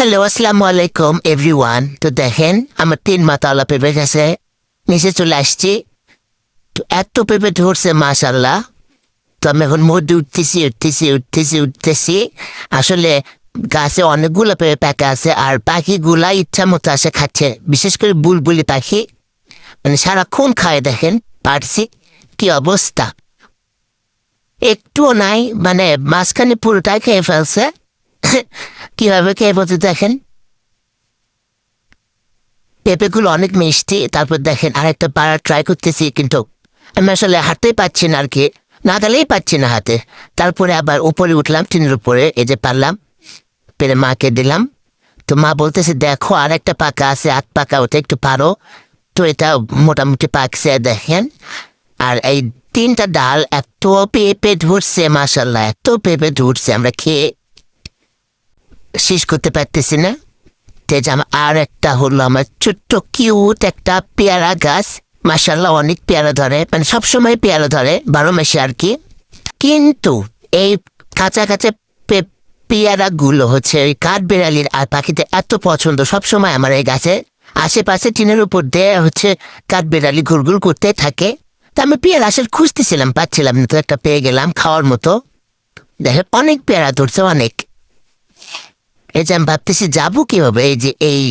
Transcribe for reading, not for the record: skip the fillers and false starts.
Hello, আসসালামু আলাইকুম everyone. তো দেখেন আমার 3 মাথাওয়ালা পেঁপে গেছে, নিচে চলে আসছি। তো এত পেঁপে ধরছে মাশাল্লাহ। তো আমি এখন মধ্যে উঠতেছি। আসলে গাছে অনেকগুলো পেঁপে পাকা আছে, আর পাখিগুলা ইচ্ছা মতো আসে খাচ্ছে, বিশেষ করে বুলবুলি পাখি। মানে সারাক্ষণ খায়, দেখেন পারছি কি অবস্থা। একটুও নাই, মানে মাঝখানে পুরোটাই খেয়ে ফেলছে। কিভাবে খেয়ে ফেলছে দেখেন। পেঁপেগুলো অনেক মিষ্টি। তারপর দেখেন আরেকটা পাড়া ট্রাই করতেছি, কিন্তু আমি আসলে হাতেই পাচ্ছি না আর কি, নাগালেই পাচ্ছি না হাতে। তারপরে আবার উপরে উঠলাম, টিনের উপরে, এই যে পারলাম, পেরে মাকে দিলাম। তো মা বলতেছে দেখো আর একটা পাকা আছে, আট পাকা, ওটা একটু পারো। তো এটা মোটামুটি পাকছে দেখেন। আর এই 3টা ডাল এত পেঁপে ধরছে মাশাল্লাহ, এত পেঁপে ধরছে, আমরা খেয়ে শেষ করতে পারতেছি না। আর একটা হলো আমার ছোট্ট কিউট একটা পেয়ারা গাছ। মাশাল্লাহ অনেক পেয়ারা ধরে, মানে সবসময় পেয়ারা ধরে, 12 মাসে আর কি। কিন্তু এই কাঁচা কাঁচা পেয়ারা গুলো হচ্ছে ওই কাঠবেড়ালির আর পাখিতে এত পছন্দ, সবসময় আমার এই গাছে আশেপাশে টিনের উপর দিয়ে হচ্ছে কাঠবেড়ালি ঘুরঘুর করতে থাকে। তা আমি পেয়ারা আসলে খুঁজতেছিলাম, পাচ্ছিলাম না, তো একটা পেয়ে গেলাম খাওয়ার মতো। দেখে অনেক পেয়ারা ধরছে, অনেক। এই যে আমি ভাবতেছি যাবো কিভাবে, এই যে এই